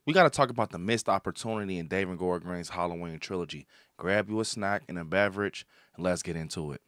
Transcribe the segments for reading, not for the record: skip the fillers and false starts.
We got to talk about the missed opportunity in David Gordon Green's Halloween trilogy. Grab you a snack and a beverage, and let's get into it.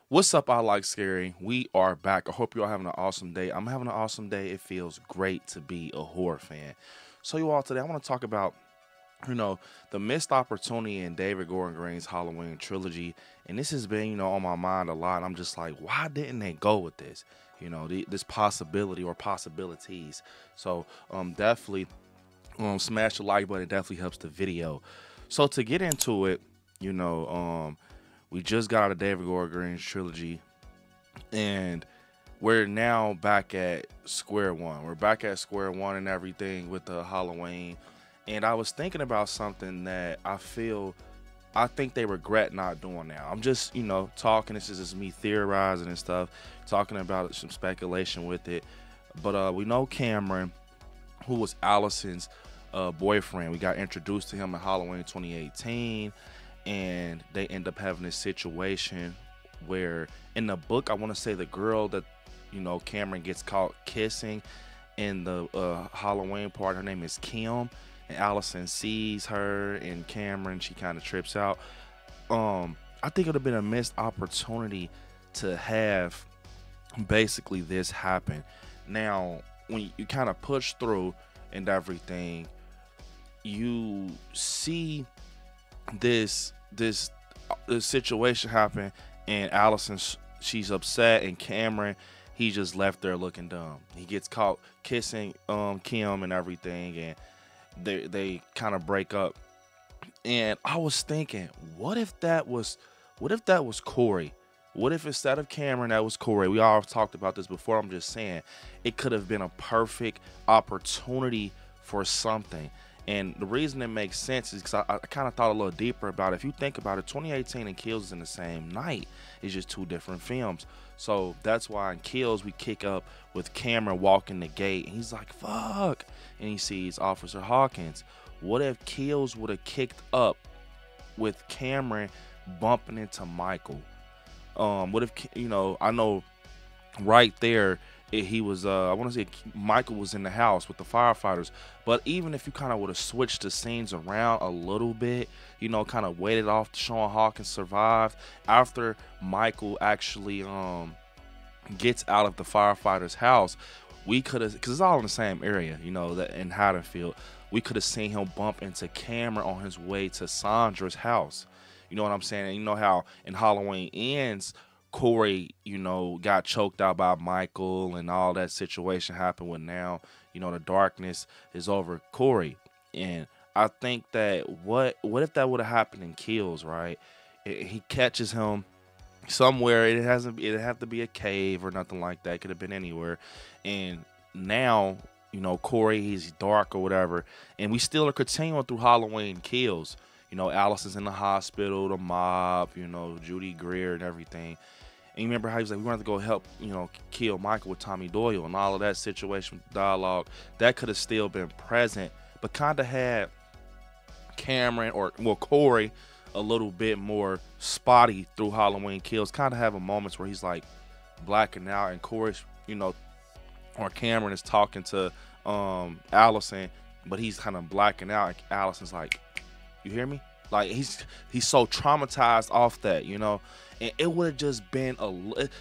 What's up, I Like Scary? We are back. I hope you're all having an awesome day. I'm having an awesome day. It feels great to be a horror fan. So you all, today I want to talk about, the missed opportunity in David Gordon Green's Halloween trilogy. And this has been, on my mind a lot. I'm just like, why didn't they go with this? This possibility or possibilities. So definitely smash the like button. It definitely helps the video. So to get into it, we just got out of David Gordon Green's trilogy, and we're now back at square one. We're back at square one and everything with the Halloween. And I was thinking about something that I think they regret not doing now. I'm just, talking. This is just me theorizing and stuff, talking about some speculation with it. But we know Cameron, who was Allison's boyfriend. We got introduced to him in Halloween 2018. And they end up having this situation where in the book, I want to say the girl that, Cameron gets caught kissing in the Halloween part, her name is Kim, and Allison sees her and Cameron, she kind of trips out. I think it would have been a missed opportunity to have basically this happen. Now, when you kind of push through and everything, you see this situation happen, and Allison, she's upset, and Cameron, he just left there looking dumb. He gets caught kissing Kim and everything, and they kind of break up. And I was thinking, what if that was Corey? What if instead of Cameron, that was Corey? We all talked about this before. I'm just saying, it could have been a perfect opportunity for something. And the reason it makes sense is because I kind of thought a little deeper about it. If you think about it, 2018 and Kills is in the same night. It's just two different films. So that's why in Kills, we kick up with Cameron walking the gate. And he's like, fuck. And he sees Officer Hawkins. What if Kills would have kicked up with Cameron bumping into Michael? What if, I know right there, he was I want to say Michael was in the house with the firefighters, but even if you kind of would have switched the scenes around a little bit, kind of waited off Sean Hawkins survived after Michael actually gets out of the firefighter's house, we could have, because it's all in the same area, that in Haddonfield, we could have seen him bump into Cameron on his way to Sandra's house. You know what I'm saying? And you know how in Halloween Ends, Corey, got choked out by Michael, and all that situation happened with now, the darkness is over Corey. And I think that what if that would have happened in Kills, right? He catches him somewhere. It'd have to be a cave or nothing like that. Could have been anywhere. And now, Corey, he's dark or whatever. And we still are continuing through Halloween Kills. Allison's in the hospital, the mob, Judy Greer and everything. And you remember how he was like, we wanted to go help, kill Michael with Tommy Doyle, and all of that situation, dialogue, that could have still been present, but kind of had Cameron Corey a little bit more spotty through Halloween Kills, kind of having moments where he's like blacking out, and Corey's, or Cameron is talking to Allison, but he's kind of blacking out. Like, Allison's like, you hear me? Like he's so traumatized off that, and it would have just been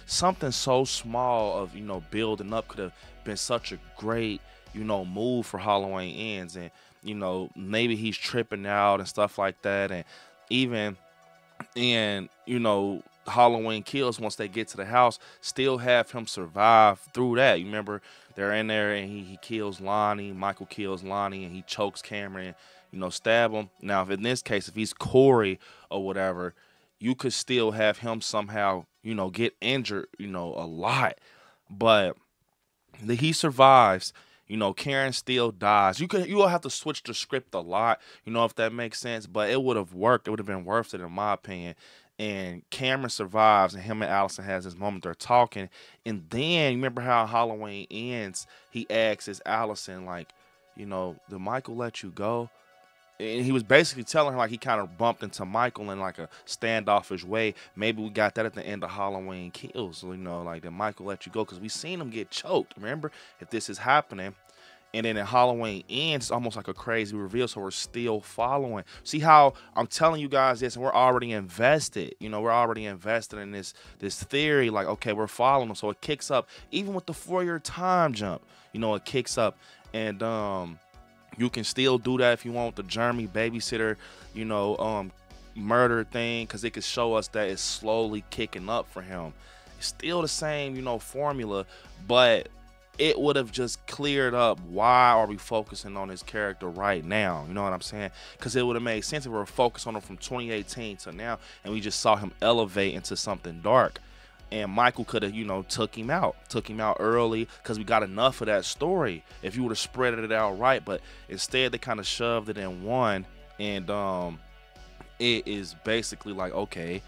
something so small of building up could have been such a great move for Halloween Ends, and maybe he's tripping out and stuff like that, and even and Halloween Kills, once they get to the house, still have him survive through that. You remember they're in there and he kills Lonnie, Michael kills Lonnie, and he chokes Cameron, stab him. Now, if in this case, if he's Corey or whatever, you could still have him somehow, get injured, a lot. But he survives. Karen still dies. You'll have to switch the script a lot, if that makes sense. But it would have worked. It would have been worth it, in my opinion. And Cameron survives, and him and Allison has this moment. They're talking, and then you remember how Halloween Ends. He asks Allison, like, did Michael let you go? And he was basically telling her, like, he kind of bumped into Michael in like a standoffish way. Maybe we got that at the end of Halloween Kills, like, did Michael let you go? Because we seen him get choked. Remember, if this is happening. And then in Halloween Ends, it's almost like a crazy reveal, so we're still following. See how I'm telling you guys this, and we're already invested. We're already invested in this theory. Like, okay, we're following them, so it kicks up. Even with the 4-year time jump, it kicks up. And you can still do that if you want the Jeremy babysitter, murder thing, because it could show us that it's slowly kicking up for him. It's still the same, formula, but it would have just cleared up why are we focusing on this character right now. You know what I'm saying? Because it would have made sense if we were focused on him from 2018 to now, and we just saw him elevate into something dark. And Michael could have, took him out early, because we got enough of that story if you would have spread it out right. But instead, they kind of shoved it in one, and it is basically like, okay,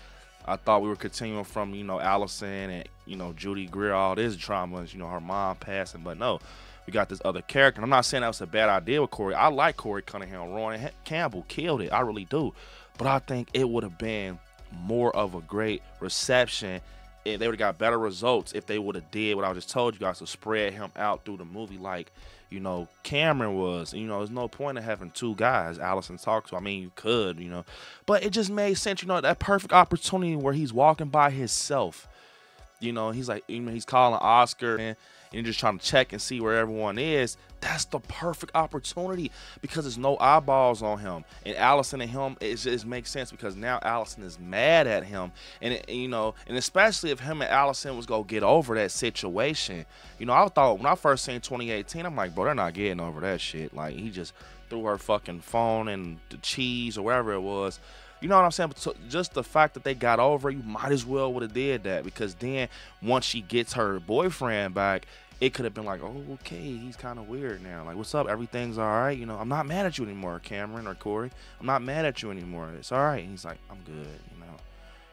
I thought we were continuing from, Allison and, Judy Greer, all this drama, her mom passing, but no, we got this other character. And I'm not saying that was a bad idea with Corey. I like Corey Cunningham. Rowan Campbell killed it. I really do. But I think it would have been more of a great reception. They would have got better results if they would have did what I just told you guys, to spread him out through the movie like, Cameron was. There's no point in having two guys Allison talked to. I mean, you could, but it just made sense, that perfect opportunity where he's walking by himself. He's like, he's calling Oscar and just trying to check and see where everyone is. That's the perfect opportunity, because there's no eyeballs on him. And Allison and him, it just makes sense, because now Allison is mad at him. And, and especially if him and Allison was going to get over that situation. I thought when I first seen 2018, I'm like, bro, they're not getting over that shit. Like, he just threw her fucking phone and the cheese or whatever it was. You know what I'm saying? But so just the fact that they got over, you might as well would have did that, because then once she gets her boyfriend back, it could have been like, oh, okay, he's kind of weird now. Like, what's up? Everything's all right. I'm not mad at you anymore, Cameron or Corey. I'm not mad at you anymore. It's all right. And he's like, I'm good.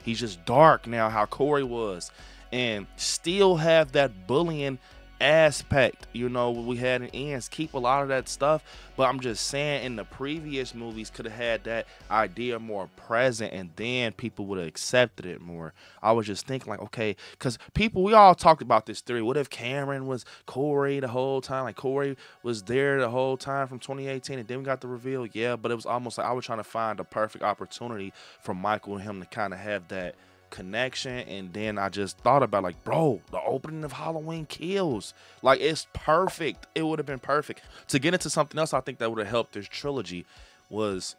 He's just dark now, how Corey was, and still have that bullying aspect, we had in Ends. Keep a lot of that stuff, but I'm just saying, in the previous movies, could have had that idea more present, and then people would have accepted it more. I was just thinking, like, okay, because we all talked about this theory. What if Cameron was Corey the whole time? Like, Corey was there the whole time from 2018, and then we got the reveal. Yeah, but it was almost like I was trying to find a perfect opportunity for Michael and him to kind of have that connection. And then I just thought about, like, bro, the opening of Halloween Kills, like, it's perfect. It would have been perfect. To get into something else I think that would have helped this trilogy was,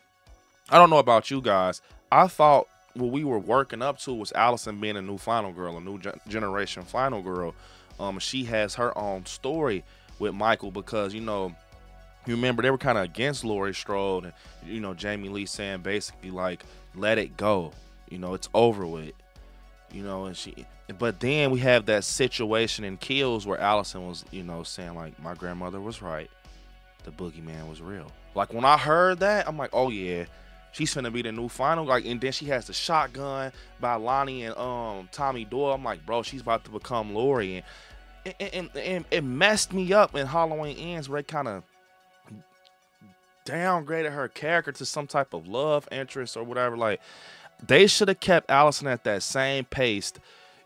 I don't know about you guys, I thought what we were working up to was Allison being a new final girl, a new generation final girl. She has her own story with Michael, because you remember they were kind of against Laurie Strode, and Jamie Lee saying basically, like, let it go, it's over with. But then we have that situation in Kills where Allison was, saying, like, my grandmother was right. The boogeyman was real. Like, when I heard that, I'm like, oh yeah, she's finna be the new final. Like, and then she has the shotgun by Lonnie and Tommy Doyle. I'm like, bro, she's about to become Laurie. And it messed me up in Halloween Ends, where they kind of downgraded her character to some type of love interest or whatever. Like, they should have kept Allison at that same pace.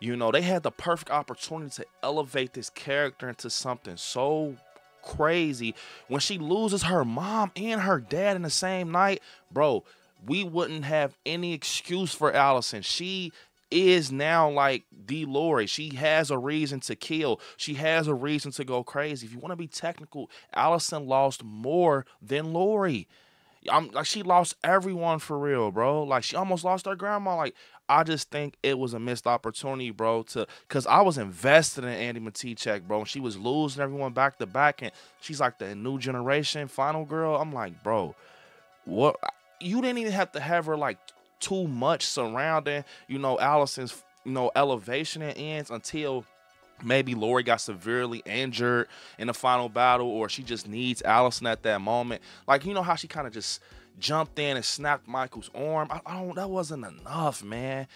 They had the perfect opportunity to elevate this character into something so crazy. When she loses her mom and her dad in the same night, bro, we wouldn't have any excuse for Allison. She is now like the Lori. She has a reason to kill. She has a reason to go crazy. If you want to be technical, Allison lost more than Lori. I'm like, she lost everyone for real, bro. Like, she almost lost her grandma. Like, I just think it was a missed opportunity, bro, cause I was invested in Andy Matichak, bro. And she was losing everyone back to back, and she's like the new generation final girl. I'm like, bro, what? You didn't even have to have her like too much surrounding, Allison's, elevation and ends until maybe Lori got severely injured in the final battle, or she just needs Allison at that moment. Like, you know how she kind of just jumped in and snapped Michael's arm. I don't. That wasn't enough, man.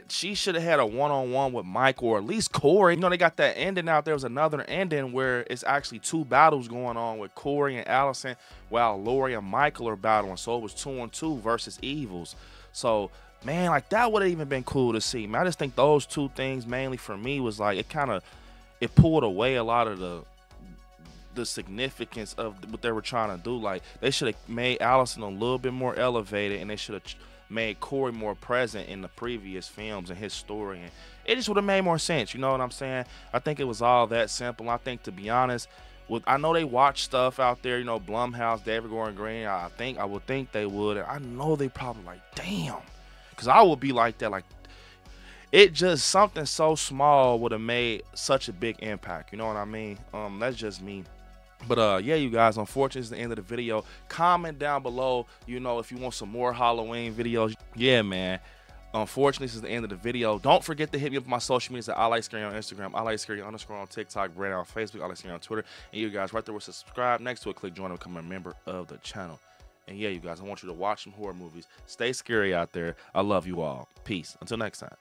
She should have had a one-on-one with Michael, or at least Corey. They got that ending out. There was another ending where it's actually two battles going on with Corey and Allison, while Lori and Michael are battling. So it was 2-on-2 versus Evils. So, man, like, that would have even been cool to see, man. I just think those two things mainly for me was like, it pulled away a lot of the significance of what they were trying to do. Like, they should have made Allison a little bit more elevated, and they should have made Corey more present in the previous films and his story, and it just would have made more sense. You know what I'm saying? I think it was all that simple. I think, to be honest, I know they watch stuff out there, Blumhouse, David Gordon Green. I would think they would. And I know they probably like, damn. Because I would be like that. Like, it just, something so small would have made such a big impact. You know what I mean? That's just me. But yeah, you guys, unfortunately, it's the end of the video. Comment down below, if you want some more Halloween videos. Yeah, man. Unfortunately, this is the end of the video. Don't forget to hit me up on my social medias at ILIKESCARY on Instagram, ILIKESCARY _ on TikTok, Brandon on Facebook, ILIKESCARY on Twitter. And you guys, right there with subscribe. Next to it, click join and become a member of the channel. And yeah, you guys, I want you to watch some horror movies. Stay scary out there. I love you all. Peace. Until next time.